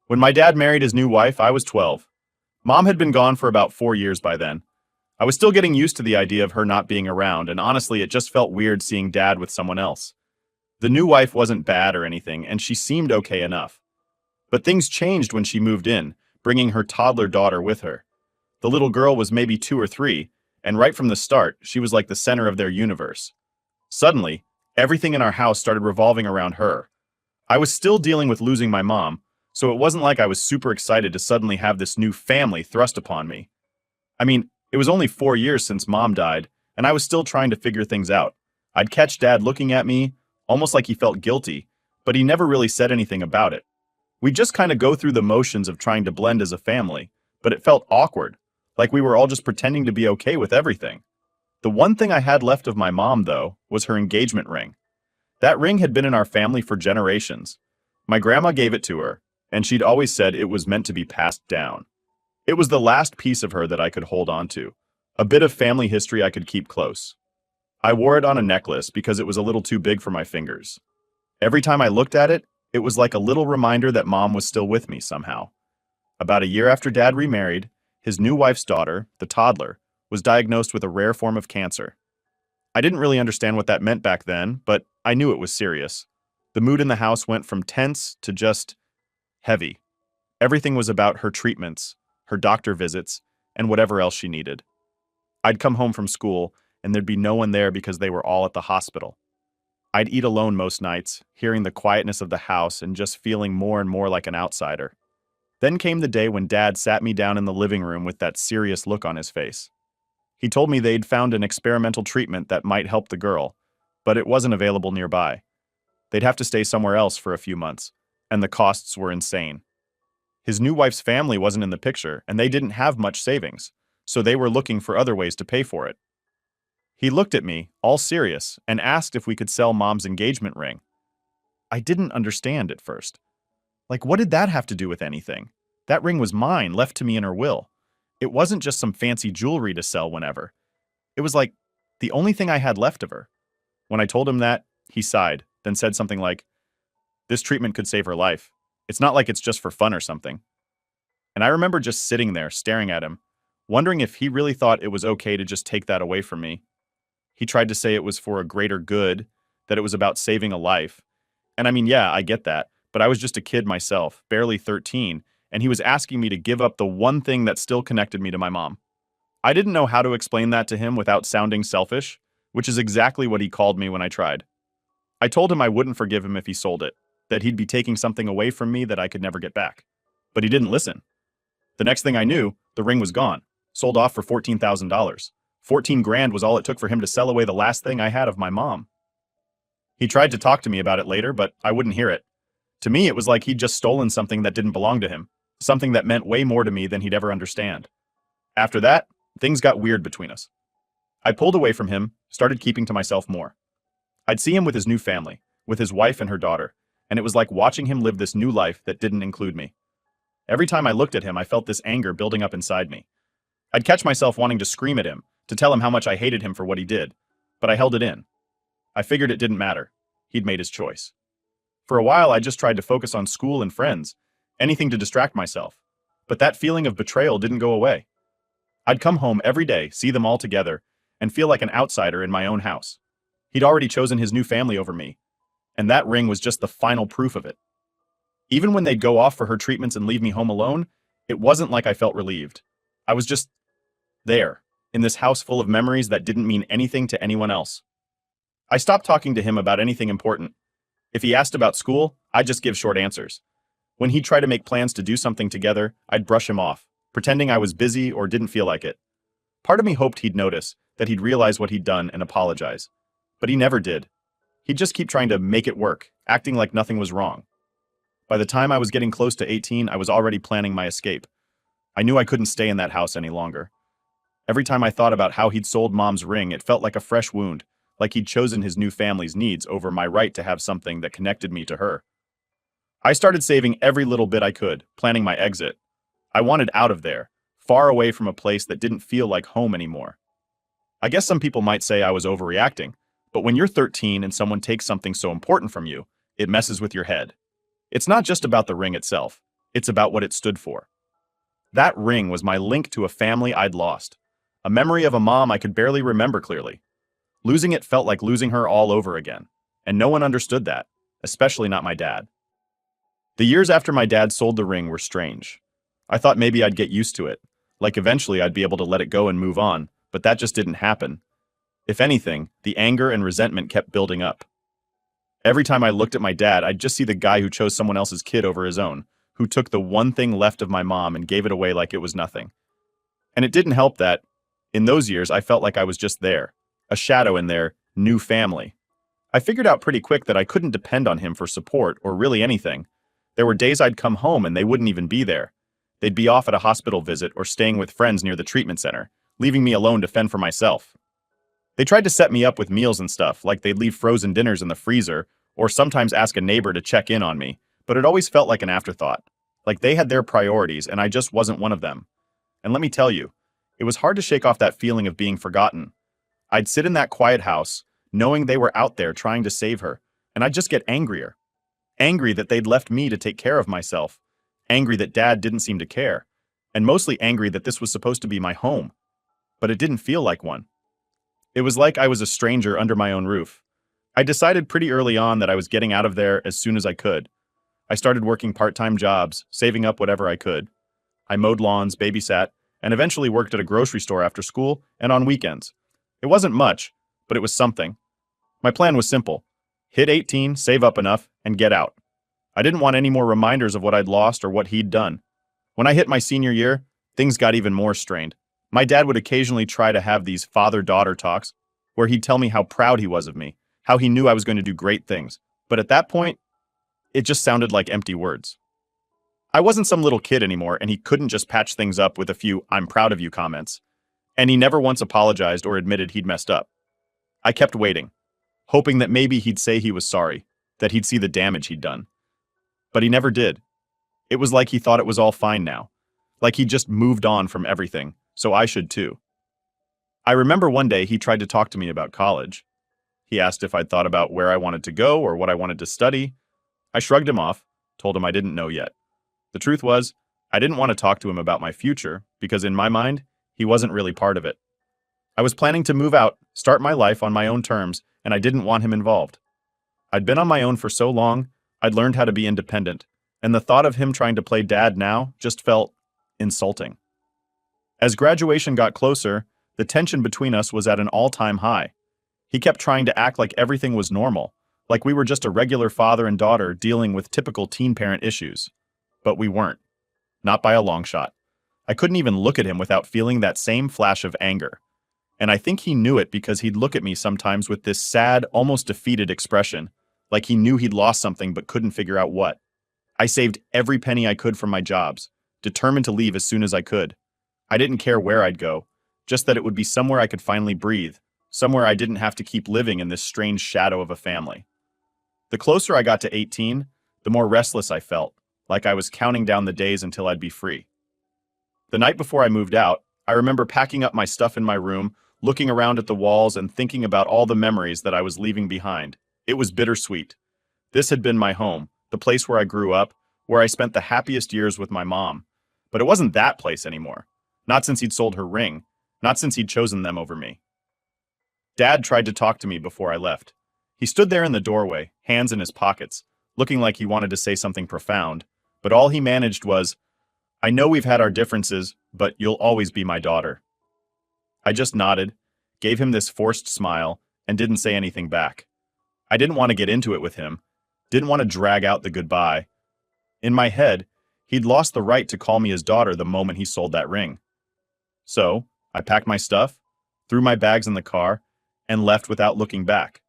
When my dad married his new wife, I was 12. Mom had been gone for about 4 years by then. I was still getting used to the idea of her not being around, and honestly, it just felt weird seeing Dad with someone else. The new wife wasn't bad or anything, and she seemed okay enough. But things changed when she moved in, bringing her toddler daughter with her. The little girl was maybe 2 or 3, and right from the start, she was like the center of their universe. Suddenly, everything in our house started revolving around her. I was still dealing with losing my mom, so it wasn't like I was super excited to suddenly have this new family thrust upon me. I mean, it was only 4 years since Mom died, and I was still trying to figure things out. I'd catch Dad looking at me, almost like he felt guilty, but he never really said anything about it. We'd just kind of go through the motions of trying to blend as a family, but it felt awkward, like we were all just pretending to be okay with everything. The one thing I had left of my mom, though, was her engagement ring. That ring had been in our family for generations. My grandma gave it to her, and she'd always said it was meant to be passed down. It was the last piece of her that I could hold on to, a bit of family history I could keep close. I wore it on a necklace because it was a little too big for my fingers. Every time I looked at it, it was like a little reminder that Mom was still with me somehow. About a year after Dad remarried, his new wife's daughter, the toddler, was diagnosed with a rare form of cancer. I didn't really understand what that meant back then, but I knew it was serious. The mood in the house went from tense to just heavy. Everything was about her treatments, her doctor visits, and whatever else she needed. I'd come home from school, and there'd be no one there because they were all at the hospital. I'd eat alone most nights, hearing the quietness of the house and just feeling more and more like an outsider. Then came the day when Dad sat me down in the living room with that serious look on his face. He told me they'd found an experimental treatment that might help the girl, but it wasn't available nearby. They'd have to stay somewhere else for a few months, and the costs were insane. His new wife's family wasn't in the picture, and they didn't have much savings, so they were looking for other ways to pay for it. He looked at me, all serious, and asked if we could sell Mom's engagement ring. I didn't understand at first. Like, what did that have to do with anything? That ring was mine, left to me in her will. It wasn't just some fancy jewelry to sell whenever. It was like the only thing I had left of her. When I told him that, he sighed, then said something like, "This treatment could save her life. It's not like it's just for fun or something." And I remember just sitting there, staring at him, wondering if he really thought it was okay to just take that away from me. He tried to say it was for a greater good, that it was about saving a life. And I mean, yeah, I get that, but I was just a kid myself, barely 13, and he was asking me to give up the one thing that still connected me to my mom. I didn't know how to explain that to him without sounding selfish, which is exactly what he called me when I tried. I told him I wouldn't forgive him if he sold it, that he'd be taking something away from me that I could never get back. But he didn't listen. The next thing I knew, the ring was gone, sold off for $14,000. 14 grand was all it took for him to sell away the last thing I had of my mom. He tried to talk to me about it later, but I wouldn't hear it. To me, it was like he'd just stolen something that didn't belong to him, something that meant way more to me than he'd ever understand. After that, things got weird between us. I pulled away from him, started keeping to myself more. I'd see him with his new family, with his wife and her daughter, and it was like watching him live this new life that didn't include me. Every time I looked at him, I felt this anger building up inside me. I'd catch myself wanting to scream at him, to tell him how much I hated him for what he did, but I held it in. I figured it didn't matter. He'd made his choice. For a while, I just tried to focus on school and friends, anything to distract myself. But that feeling of betrayal didn't go away. I'd come home every day, see them all together, and feel like an outsider in my own house. He'd already chosen his new family over me, and that ring was just the final proof of it. Even when they'd go off for her treatments and leave me home alone, it wasn't like I felt relieved. I was just there, in this house full of memories that didn't mean anything to anyone else. I stopped talking to him about anything important. If he asked about school, I'd just give short answers. When he'd try to make plans to do something together, I'd brush him off, pretending I was busy or didn't feel like it. Part of me hoped he'd notice, that he'd realize what he'd done and apologize. But he never did. He'd just keep trying to make it work, acting like nothing was wrong. By the time I was getting close to 18, I was already planning my escape. I knew I couldn't stay in that house any longer. Every time I thought about how he'd sold Mom's ring, it felt like a fresh wound, like he'd chosen his new family's needs over my right to have something that connected me to her. I started saving every little bit I could, planning my exit. I wanted out of there, far away from a place that didn't feel like home anymore. I guess some people might say I was overreacting, but when you're 13 and someone takes something so important from you, it messes with your head. It's not just about the ring itself. it's about what it stood for. That ring was my link to a family I'd lost, a memory of a mom I could barely remember clearly. Losing it felt like losing her all over again, and no one understood that, especially not my dad. The years after my dad sold the ring were strange. I thought maybe I'd get used to it, like eventually I'd be able to let it go and move on, but that just didn't happen. If anything, the anger and resentment kept building up. Every time I looked at my dad, I'd just see the guy who chose someone else's kid over his own, who took the one thing left of my mom and gave it away like it was nothing. And it didn't help that, in those years, I felt like I was just there, a shadow in their new family. I figured out pretty quick that I couldn't depend on him for support or really anything. There were days I'd come home and they wouldn't even be there. They'd be off at a hospital visit or staying with friends near the treatment center, leaving me alone to fend for myself. They tried to set me up with meals and stuff, like they'd leave frozen dinners in the freezer, or sometimes ask a neighbor to check in on me, but it always felt like an afterthought. Like they had their priorities and I just wasn't one of them. And let me tell you, it was hard to shake off that feeling of being forgotten. I'd sit in that quiet house, knowing they were out there trying to save her, and I'd just get angrier. Angry that they'd left me to take care of myself. Angry that Dad didn't seem to care. And mostly angry that this was supposed to be my home. But it didn't feel like one. It was like I was a stranger under my own roof. I decided pretty early on that I was getting out of there as soon as I could. I started working part-time jobs, saving up whatever I could. I mowed lawns, babysat, and eventually worked at a grocery store after school and on weekends. It wasn't much, but it was something. My plan was simple. Hit 18, save up enough, and get out. I didn't want any more reminders of what I'd lost or what he'd done. When I hit my senior year, things got even more strained. My dad would occasionally try to have these father-daughter talks, where he'd tell me how proud he was of me, how he knew I was going to do great things. But at that point, it just sounded like empty words. I wasn't some little kid anymore, and he couldn't just patch things up with a few "I'm proud of you" comments. And he never once apologized or admitted he'd messed up. I kept waiting, hoping that maybe he'd say he was sorry, that he'd see the damage he'd done. But he never did. It was like he thought it was all fine now, like he'd just moved on from everything, so I should too. I remember one day he tried to talk to me about college. He asked if I'd thought about where I wanted to go or what I wanted to study. I shrugged him off, told him I didn't know yet. The truth was, I didn't want to talk to him about my future, because in my mind, he wasn't really part of it. I was planning to move out, start my life on my own terms, and I didn't want him involved. I'd been on my own for so long, I'd learned how to be independent, and the thought of him trying to play dad now just felt insulting. As graduation got closer, the tension between us was at an all-time high. He kept trying to act like everything was normal, like we were just a regular father and daughter dealing with typical teen parent issues. But we weren't. Not by a long shot. I couldn't even look at him without feeling that same flash of anger. And I think he knew it because he'd look at me sometimes with this sad, almost defeated expression, like he knew he'd lost something but couldn't figure out what. I saved every penny I could from my jobs, determined to leave as soon as I could. I didn't care where I'd go, just that it would be somewhere I could finally breathe, somewhere I didn't have to keep living in this strange shadow of a family. The closer I got to 18, the more restless I felt, like I was counting down the days until I'd be free. The night before I moved out, I remember packing up my stuff in my room, looking around at the walls and thinking about all the memories that I was leaving behind. It was bittersweet. This had been my home, the place where I grew up, where I spent the happiest years with my mom. But it wasn't that place anymore. Not since he'd sold her ring. Not since he'd chosen them over me. Dad tried to talk to me before I left. He stood there in the doorway, hands in his pockets, looking like he wanted to say something profound, but all he managed was, "I know we've had our differences, but you'll always be my daughter." I just nodded, gave him this forced smile, and didn't say anything back. I didn't want to get into it with him, didn't want to drag out the goodbye. In my head, he'd lost the right to call me his daughter the moment he sold that ring. So, I packed my stuff, threw my bags in the car, and left without looking back.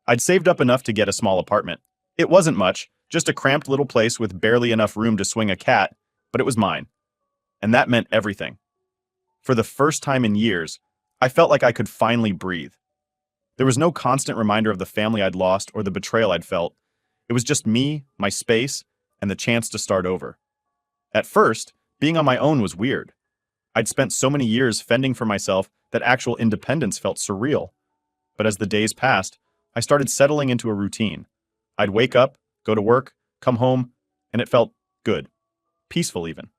I'd saved up enough to get a small apartment. It wasn't much, just a cramped little place with barely enough room to swing a cat, but it was mine. And that meant everything. For the first time in years, I felt like I could finally breathe. There was no constant reminder of the family I'd lost or the betrayal I'd felt. It was just me, my space, and the chance to start over. At first, being on my own was weird. I'd spent so many years fending for myself that actual independence felt surreal. But as the days passed, I started settling into a routine. I'd wake up, go to work, come home, and it felt good. peaceful even.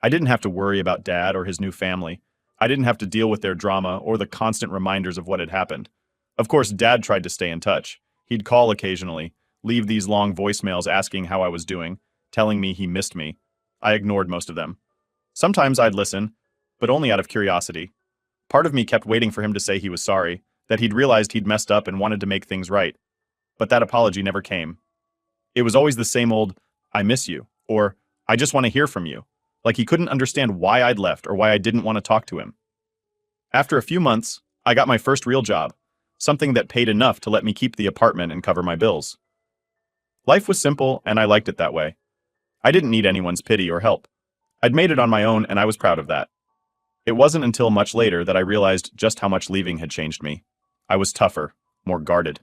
I didn't have to worry about Dad or his new family. I didn't have to deal with their drama or the constant reminders of what had happened. Of course, Dad tried to stay in touch. He'd call occasionally, leave these long voicemails asking how I was doing, telling me he missed me. I ignored most of them. Sometimes I'd listen, but only out of curiosity. Part of me kept waiting for him to say he was sorry, that he'd realized he'd messed up and wanted to make things right. But that apology never came. It was always the same old, "I miss you," or "I just want to hear from you," like he couldn't understand why I'd left or why I didn't want to talk to him. After a few months, I got my first real job, something that paid enough to let me keep the apartment and cover my bills. Life was simple, and I liked it that way. I didn't need anyone's pity or help. I'd made it on my own, and I was proud of that. It wasn't until much later that I realized just how much leaving had changed me. I was tougher, more guarded.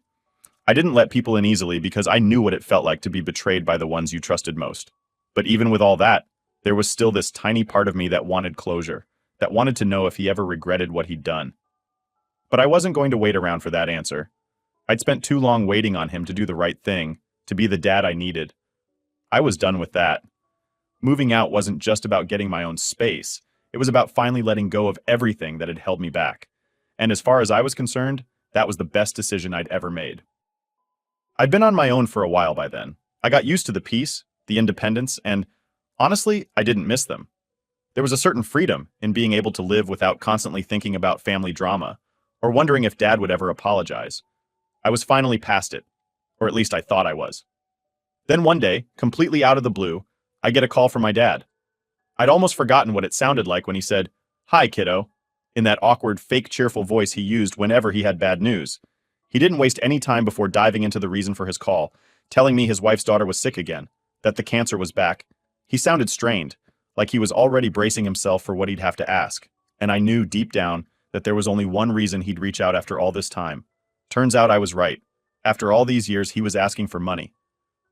I didn't let people in easily because I knew what it felt like to be betrayed by the ones you trusted most. But even with all that, there was still this tiny part of me that wanted closure, that wanted to know if he ever regretted what he'd done. But I wasn't going to wait around for that answer. I'd spent too long waiting on him to do the right thing, to be the dad I needed. I was done with that. Moving out wasn't just about getting my own space. It was about finally letting go of everything that had held me back. And as far as I was concerned, that was the best decision I'd ever made. I'd been on my own for a while by then. I got used to the peace, the independence, and honestly, I didn't miss them. There was a certain freedom in being able to live without constantly thinking about family drama, or wondering if Dad would ever apologize. I was finally past it, or at least I thought I was. Then one day, completely out of the blue, I get a call from my dad. I'd almost forgotten what it sounded like when he said, "Hi, kiddo," in that awkward, fake cheerful voice he used whenever he had bad news. He didn't waste any time before diving into the reason for his call, telling me his wife's daughter was sick again, that the cancer was back. He sounded strained, like he was already bracing himself for what he'd have to ask, and I knew deep down that there was only one reason he'd reach out after all this time. Turns out I was right. After all these years, he was asking for money.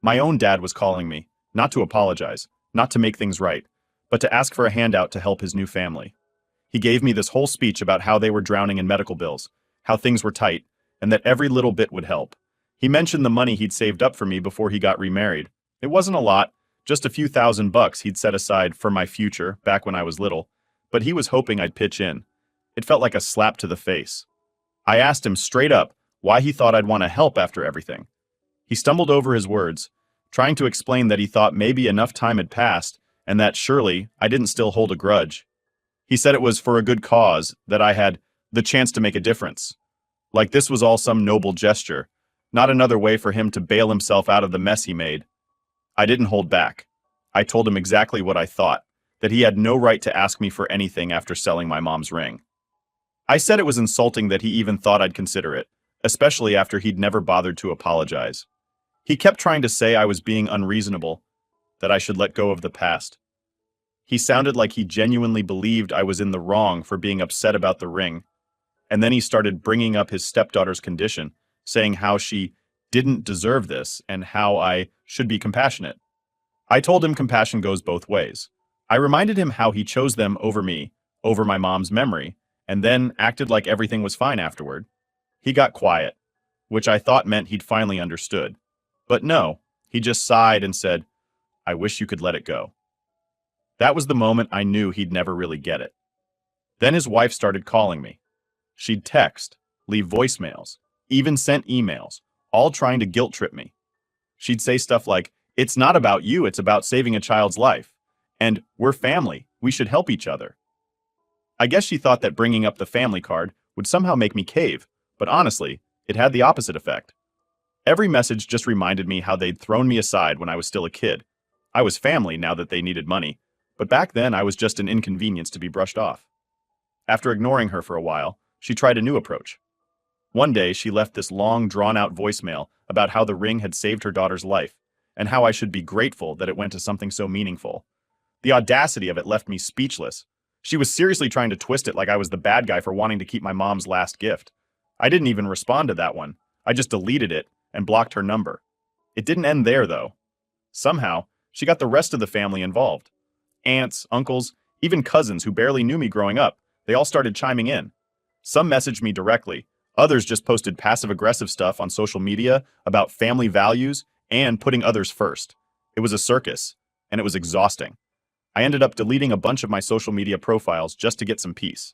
My own dad was calling me, not to apologize, not to make things right, but to ask for a handout to help his new family. He gave me this whole speech about how they were drowning in medical bills, how things were tight, and that every little bit would help. He mentioned the money he'd saved up for me before he got remarried. It wasn't a lot, just a few $1,000 he'd set aside for my future back when I was little, but he was hoping I'd pitch in. It felt like a slap to the face. I asked him straight up why he thought I'd want to help after everything. He stumbled over his words, trying to explain that he thought maybe enough time had passed and that surely I didn't still hold a grudge. He said it was for a good cause, that I had the chance to make a difference. Like this was all some noble gesture, not another way for him to bail himself out of the mess he made. I didn't hold back. I told him exactly what I thought, that he had no right to ask me for anything after selling my mom's ring. I said it was insulting that he even thought I'd consider it, especially after he'd never bothered to apologize. He kept trying to say I was being unreasonable, that I should let go of the past. He sounded like he genuinely believed I was in the wrong for being upset about the ring. And then he started bringing up his stepdaughter's condition, saying how she didn't deserve this and how I should be compassionate. I told him compassion goes both ways. I reminded him how he chose them over me, over my mom's memory, and then acted like everything was fine afterward. He got quiet, which I thought meant he'd finally understood. But no, he just sighed and said, "I wish you could let it go." That was the moment I knew he'd never really get it. Then his wife started calling me. She'd text, leave voicemails, even sent emails, all trying to guilt trip me. She'd say stuff like, "It's not about you, it's about saving a child's life," and "We're family, we should help each other." I guess she thought that bringing up the family card would somehow make me cave, but honestly, it had the opposite effect. Every message just reminded me how they'd thrown me aside when I was still a kid. I was family now that they needed money, but back then I was just an inconvenience to be brushed off. After ignoring her for a while, she tried a new approach. One day, she left this long, drawn-out voicemail about how the ring had saved her daughter's life, and how I should be grateful that it went to something so meaningful. The audacity of it left me speechless. She was seriously trying to twist it like I was the bad guy for wanting to keep my mom's last gift. I didn't even respond to that one. I just deleted it and blocked her number. It didn't end there, though. Somehow, she got the rest of the family involved. Aunts, uncles, even cousins who barely knew me growing up, they all started chiming in. Some messaged me directly, others just posted passive-aggressive stuff on social media about family values and putting others first. It was a circus, and it was exhausting. I ended up deleting a bunch of my social media profiles just to get some peace.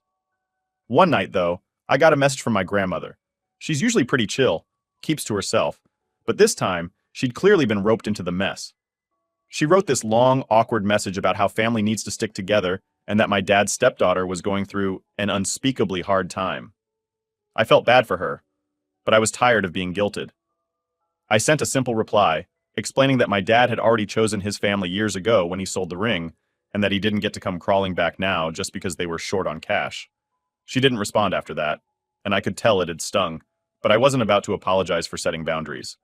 One night, though, I got a message from my grandmother. She's usually pretty chill, keeps to herself, but this time, she'd clearly been roped into the mess. She wrote this long, awkward message about how family needs to stick together and that my dad's stepdaughter was going through an unspeakably hard time. I felt bad for her, but I was tired of being guilted. I sent a simple reply, explaining that my dad had already chosen his family years ago when he sold the ring, and that he didn't get to come crawling back now just because they were short on cash. She didn't respond after that, and I could tell it had stung, but I wasn't about to apologize for setting boundaries.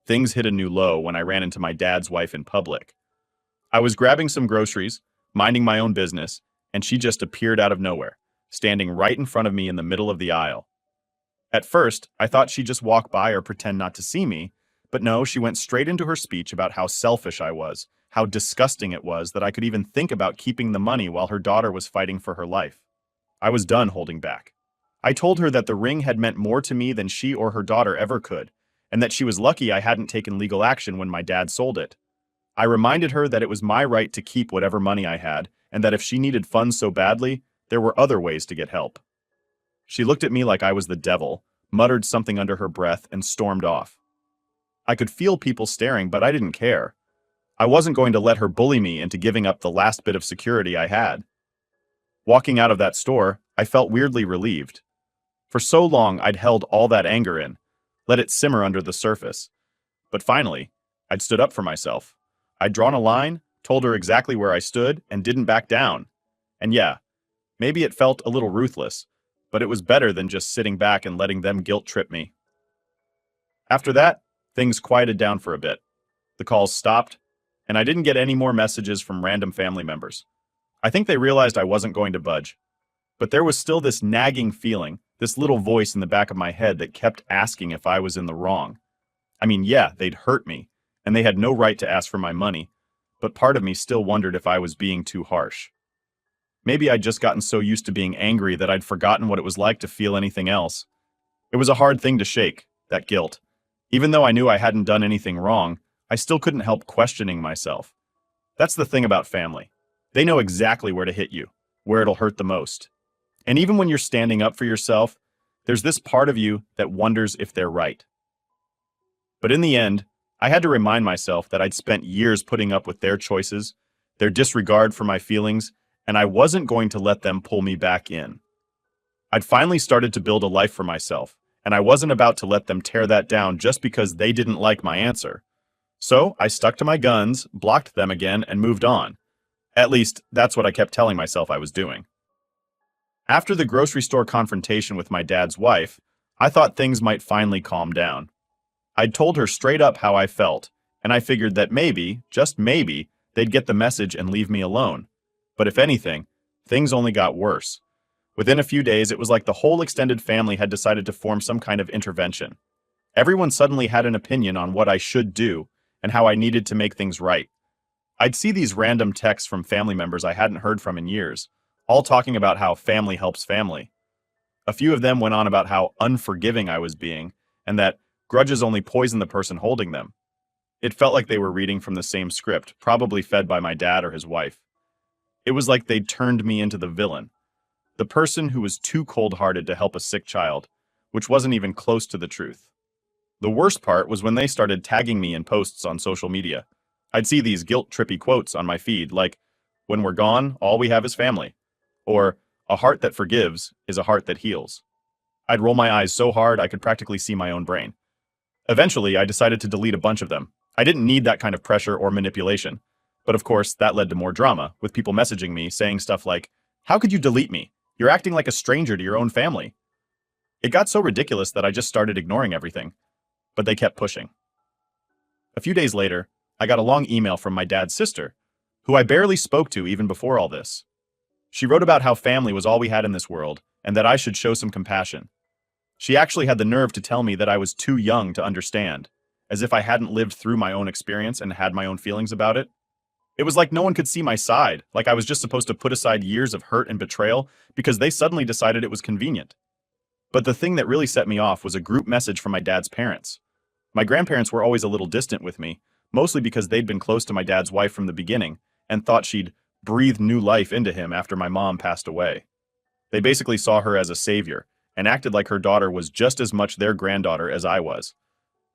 Things hit a new low when I ran into my dad's wife in public. I was grabbing some groceries, minding my own business, and she just appeared out of nowhere, standing right in front of me in the middle of the aisle. At first, I thought she'd just walk by or pretend not to see me, but no, she went straight into her speech about how selfish I was, how disgusting it was that I could even think about keeping the money while her daughter was fighting for her life. I was done holding back. I told her that the ring had meant more to me than she or her daughter ever could, and that she was lucky I hadn't taken legal action when my dad sold it. I reminded her that it was my right to keep whatever money I had, and that if she needed funds so badly, there were other ways to get help. She looked at me like I was the devil, muttered something under her breath, and stormed off. I could feel people staring, but I didn't care. I wasn't going to let her bully me into giving up the last bit of security I had. Walking out of that store, I felt weirdly relieved. For so long, I'd held all that anger in, let it simmer under the surface. But finally, I'd stood up for myself. I'd drawn a line, told her exactly where I stood, and didn't back down. And yeah, maybe it felt a little ruthless, but it was better than just sitting back and letting them guilt trip me. After that, things quieted down for a bit. The calls stopped, and I didn't get any more messages from random family members. I think they realized I wasn't going to budge. But there was still this nagging feeling, this little voice in the back of my head that kept asking if I was in the wrong. I mean, yeah, they'd hurt me, and they had no right to ask for my money, but part of me still wondered if I was being too harsh. Maybe I'd just gotten so used to being angry that I'd forgotten what it was like to feel anything else. It was a hard thing to shake, that guilt. Even though I knew I hadn't done anything wrong, I still couldn't help questioning myself. That's the thing about family. They know exactly where to hit you, where it'll hurt the most. And even when you're standing up for yourself, there's this part of you that wonders if they're right. But in the end, I had to remind myself that I'd spent years putting up with their choices, their disregard for my feelings, and I wasn't going to let them pull me back in. I'd finally started to build a life for myself, and I wasn't about to let them tear that down just because they didn't like my answer. So I stuck to my guns, blocked them again, and moved on. At least, that's what I kept telling myself I was doing. After the grocery store confrontation with my dad's wife, I thought things might finally calm down. I'd told her straight up how I felt, and I figured that maybe, just maybe, they'd get the message and leave me alone. But if anything, things only got worse. Within a few days, it was like the whole extended family had decided to form some kind of intervention. Everyone suddenly had an opinion on what I should do and how I needed to make things right. I'd see these random texts from family members I hadn't heard from in years, all talking about how family helps family. A few of them went on about how unforgiving I was being, and that grudges only poison the person holding them. It felt like they were reading from the same script, probably fed by my dad or his wife. It was like they'd turned me into the villain, the person who was too cold-hearted to help a sick child, which wasn't even close to the truth. The worst part was when they started tagging me in posts on social media. I'd see these guilt-trippy quotes on my feed, like, "When we're gone, all we have is family," or "A heart that forgives is a heart that heals." I'd roll my eyes so hard I could practically see my own brain. Eventually, I decided to delete a bunch of them. I didn't need that kind of pressure or manipulation. But of course, that led to more drama, with people messaging me saying stuff like, "How could you delete me? You're acting like a stranger to your own family." It got so ridiculous that I just started ignoring everything. But they kept pushing. A few days later, I got a long email from my dad's sister, who I barely spoke to even before all this. She wrote about how family was all we had in this world, and that I should show some compassion. She actually had the nerve to tell me that I was too young to understand, as if I hadn't lived through my own experience and had my own feelings about it. It was like no one could see my side, like I was just supposed to put aside years of hurt and betrayal because they suddenly decided it was convenient. But the thing that really set me off was a group message from my dad's parents. My grandparents were always a little distant with me, mostly because they'd been close to my dad's wife from the beginning and thought she'd breathed new life into him after my mom passed away. They basically saw her as a savior and acted like her daughter was just as much their granddaughter as I was.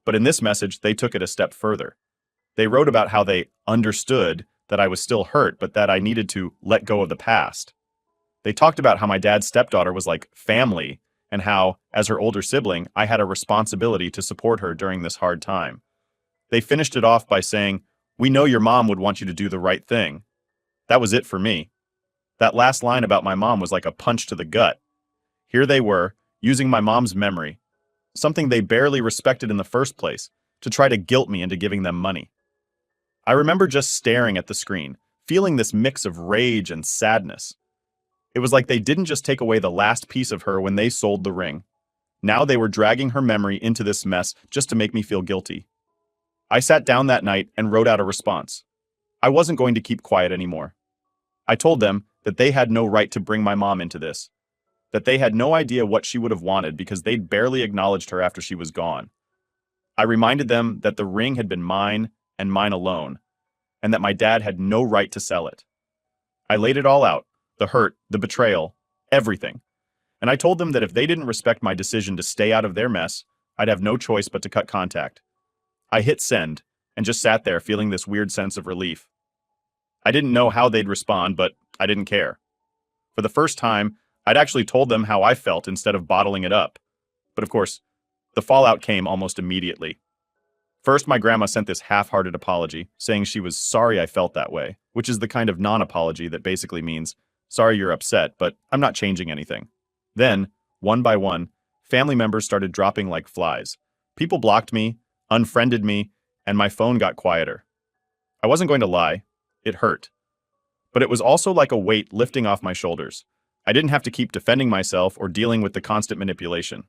But in this message, they took it a step further. They wrote about how they understood that I was still hurt, but that I needed to let go of the past. They talked about how my dad's stepdaughter was like family, and how, as her older sibling, I had a responsibility to support her during this hard time. They finished it off by saying, "We know your mom would want you to do the right thing." That was it for me. That last line about my mom was like a punch to the gut. Here they were, using my mom's memory, something they barely respected in the first place, to try to guilt me into giving them money. I remember just staring at the screen, feeling this mix of rage and sadness. It was like they didn't just take away the last piece of her when they sold the ring. Now they were dragging her memory into this mess just to make me feel guilty. I sat down that night and wrote out a response. I wasn't going to keep quiet anymore. I told them that they had no right to bring my mom into this, that they had no idea what she would have wanted because they'd barely acknowledged her after she was gone. I reminded them that the ring had been mine and mine alone, and that my dad had no right to sell it. I laid it all out, the hurt, the betrayal, everything. And I told them that if they didn't respect my decision to stay out of their mess, I'd have no choice but to cut contact. I hit send and just sat there feeling this weird sense of relief. I didn't know how they'd respond, but I didn't care. For the first time, I'd actually told them how I felt instead of bottling it up. But of course, the fallout came almost immediately. First, my grandma sent this half-hearted apology, saying she was sorry I felt that way, which is the kind of non-apology that basically means, sorry you're upset, but I'm not changing anything. Then, one by one, family members started dropping like flies. People blocked me, unfriended me, and my phone got quieter. I wasn't going to lie, it hurt. But it was also like a weight lifting off my shoulders. I didn't have to keep defending myself or dealing with the constant manipulation.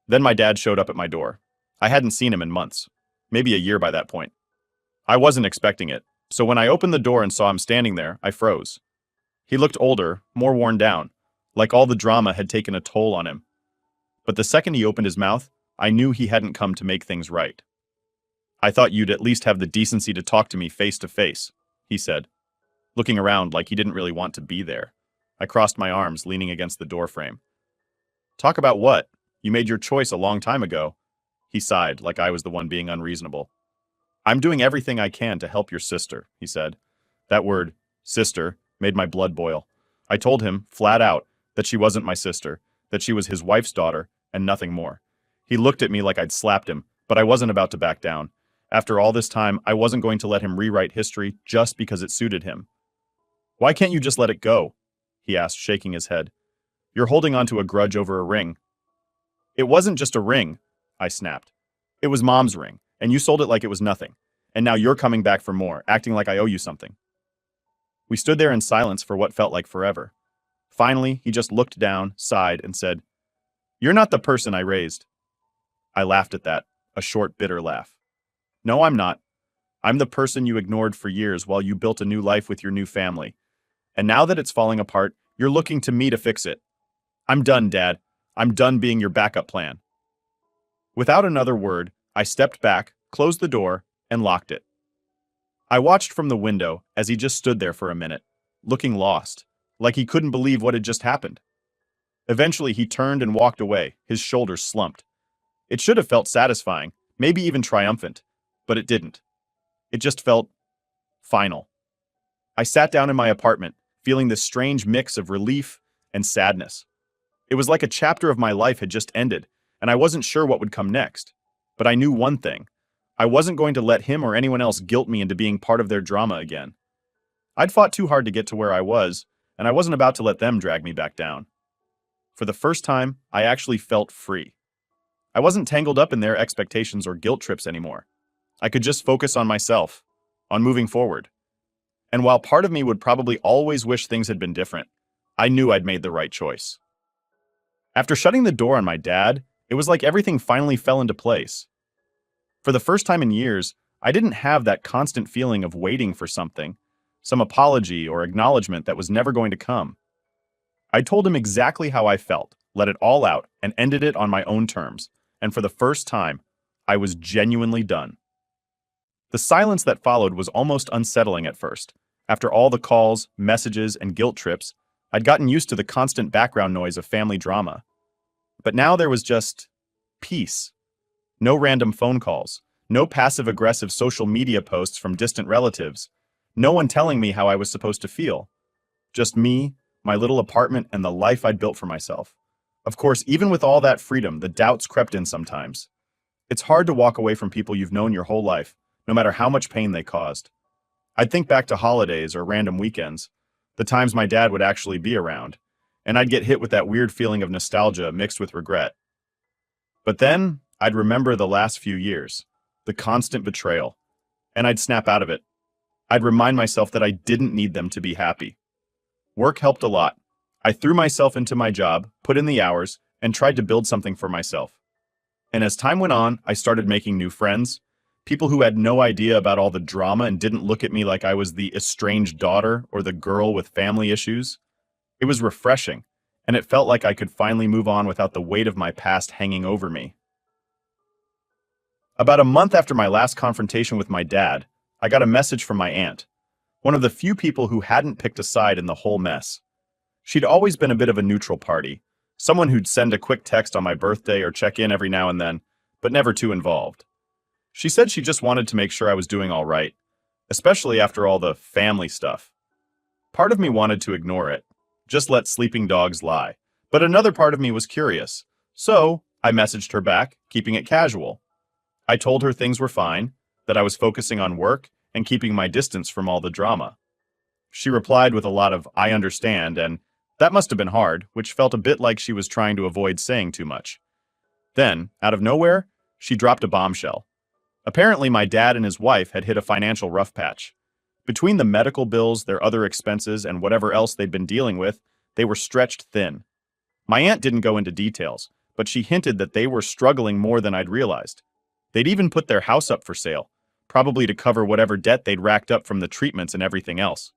Then my dad showed up at my door. I hadn't seen him in months. Maybe a year by that point. I wasn't expecting it, so when I opened the door and saw him standing there, I froze. He looked older, more worn down, like all the drama had taken a toll on him. But the second he opened his mouth, I knew he hadn't come to make things right. "I thought you'd at least have the decency to talk to me face to face," he said, looking around like he didn't really want to be there. I crossed my arms, leaning against the doorframe. "Talk about what? You made your choice a long time ago." He sighed, like I was the one being unreasonable. "I'm doing everything I can to help your sister," he said. That word, sister, made my blood boil. I told him, flat out, that she wasn't my sister, that she was his wife's daughter, and nothing more. He looked at me like I'd slapped him, but I wasn't about to back down. After all this time, I wasn't going to let him rewrite history just because it suited him. "Why can't you just let it go?" he asked, shaking his head. "You're holding on to a grudge over a ring." "It wasn't just a ring," I snapped. "It was Mom's ring, and you sold it like it was nothing. And now you're coming back for more, acting like I owe you something." We stood there in silence for what felt like forever. Finally, he just looked down, sighed, and said, "You're not the person I raised." I laughed at that, a short, bitter laugh. "No, I'm not. I'm the person you ignored for years while you built a new life with your new family. And now that it's falling apart, you're looking to me to fix it. I'm done, Dad. I'm done being your backup plan." Without another word, I stepped back, closed the door, and locked it. I watched from the window as he just stood there for a minute, looking lost, like he couldn't believe what had just happened. Eventually, he turned and walked away, his shoulders slumped. It should have felt satisfying, maybe even triumphant, but it didn't. It just felt final. I sat down in my apartment, feeling this strange mix of relief and sadness. It was like a chapter of my life had just ended, and I wasn't sure what would come next. But I knew one thing. I wasn't going to let him or anyone else guilt me into being part of their drama again. I'd fought too hard to get to where I was, and I wasn't about to let them drag me back down. For the first time, I actually felt free. I wasn't tangled up in their expectations or guilt trips anymore. I could just focus on myself, on moving forward. And while part of me would probably always wish things had been different, I knew I'd made the right choice. After shutting the door on my dad, it was like everything finally fell into place. For the first time in years, I didn't have that constant feeling of waiting for something, some apology or acknowledgement that was never going to come. I told him exactly how I felt, let it all out, and ended it on my own terms, and for the first time, I was genuinely done. The silence that followed was almost unsettling at first. After all the calls, messages, and guilt trips, I'd gotten used to the constant background noise of family drama. But now there was just peace. No random phone calls, no passive-aggressive social media posts from distant relatives, no one telling me how I was supposed to feel. Just me, my little apartment, and the life I'd built for myself. Of course, even with all that freedom, the doubts crept in sometimes. It's hard to walk away from people you've known your whole life, no matter how much pain they caused. I'd think back to holidays or random weekends, the times my dad would actually be around, and I'd get hit with that weird feeling of nostalgia mixed with regret. But then, I'd remember the last few years, the constant betrayal, and I'd snap out of it. I'd remind myself that I didn't need them to be happy. Work helped a lot. I threw myself into my job, put in the hours, and tried to build something for myself. And as time went on, I started making new friends, people who had no idea about all the drama and didn't look at me like I was the estranged daughter or the girl with family issues. It was refreshing, and it felt like I could finally move on without the weight of my past hanging over me. About a month after my last confrontation with my dad, I got a message from my aunt, one of the few people who hadn't picked a side in the whole mess. She'd always been a bit of a neutral party, someone who'd send a quick text on my birthday or check in every now and then, but never too involved. She said she just wanted to make sure I was doing all right, especially after all the family stuff. Part of me wanted to ignore it, just let sleeping dogs lie, but another part of me was curious, so I messaged her back, keeping it casual. I told her things were fine, that I was focusing on work and keeping my distance from all the drama. She replied with a lot of "I understand," and that must have been hard, which felt a bit like she was trying to avoid saying too much. Then, out of nowhere, she dropped a bombshell. Apparently, my dad and his wife had hit a financial rough patch. Between the medical bills, their other expenses, and whatever else they'd been dealing with, they were stretched thin. My aunt didn't go into details, but she hinted that they were struggling more than I'd realized. They'd even put their house up for sale, probably to cover whatever debt they'd racked up from the treatments and everything else.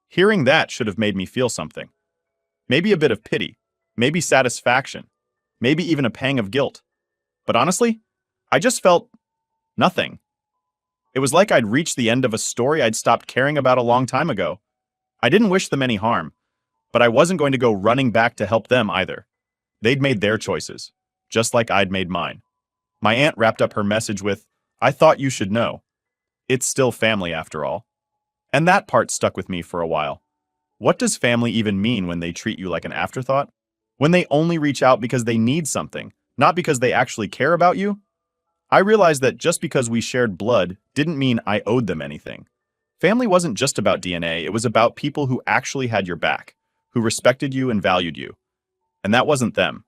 Hearing that should have made me feel something. Maybe a bit of pity, maybe satisfaction, maybe even a pang of guilt. But honestly, I just felt nothing. It was like I'd reached the end of a story I'd stopped caring about a long time ago. I didn't wish them any harm, but I wasn't going to go running back to help them either. They'd made their choices, just like I'd made mine. My aunt wrapped up her message with, "I thought you should know. It's still family after all." And that part stuck with me for a while. What does family even mean when they treat you like an afterthought? When they only reach out because they need something, not because they actually care about you? I realized that just because we shared blood didn't mean I owed them anything. Family wasn't just about DNA, it was about people who actually had your back, who respected you and valued you. And that wasn't them.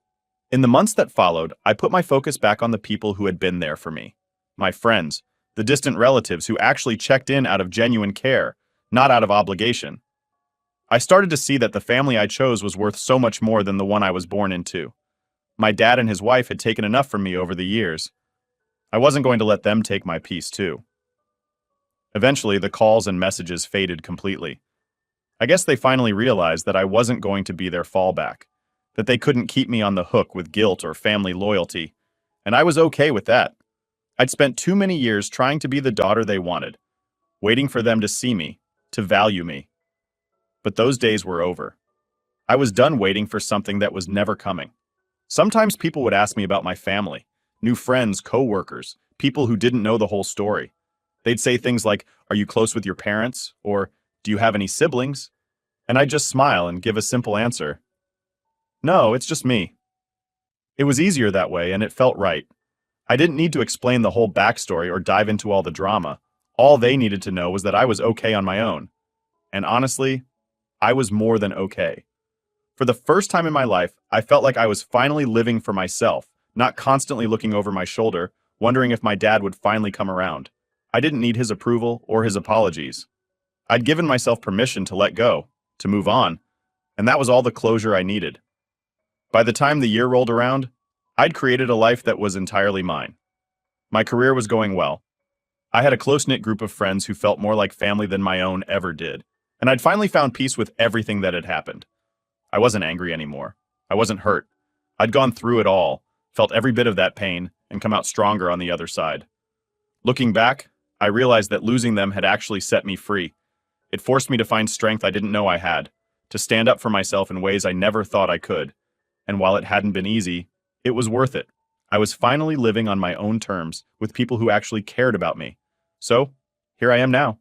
In the months that followed, I put my focus back on the people who had been there for me. My friends, the distant relatives who actually checked in out of genuine care, not out of obligation. I started to see that the family I chose was worth so much more than the one I was born into. My dad and his wife had taken enough from me over the years. I wasn't going to let them take my peace too. Eventually, the calls and messages faded completely. I guess they finally realized that I wasn't going to be their fallback, that they couldn't keep me on the hook with guilt or family loyalty, and I was okay with that. I'd spent too many years trying to be the daughter they wanted, waiting for them to see me, to value me. But those days were over. I was done waiting for something that was never coming. Sometimes people would ask me about my family, new friends, co-workers, people who didn't know the whole story. They'd say things like, "Are you close with your parents?" Or, "Do you have any siblings?" And I'd just smile and give a simple answer. "No, it's just me." It was easier that way, and it felt right. I didn't need to explain the whole backstory or dive into all the drama. All they needed to know was that I was okay on my own. And honestly, I was more than okay. For the first time in my life, I felt like I was finally living for myself, not constantly looking over my shoulder, wondering if my dad would finally come around. I didn't need his approval or his apologies. I'd given myself permission to let go, to move on, and that was all the closure I needed. By the time the year rolled around, I'd created a life that was entirely mine. My career was going well. I had a close-knit group of friends who felt more like family than my own ever did, and I'd finally found peace with everything that had happened. I wasn't angry anymore. I wasn't hurt. I'd gone through it all, felt every bit of that pain, and come out stronger on the other side. Looking back, I realized that losing them had actually set me free. It forced me to find strength I didn't know I had, to stand up for myself in ways I never thought I could. And while it hadn't been easy, it was worth it. I was finally living on my own terms with people who actually cared about me. So, here I am now,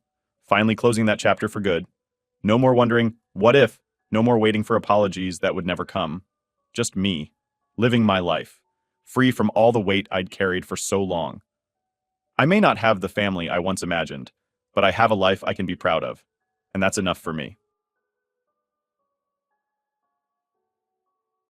finally closing that chapter for good. No more wondering, what if? No more waiting for apologies that would never come. Just me, living my life, free from all the weight I'd carried for so long. I may not have the family I once imagined, but I have a life I can be proud of, and that's enough for me.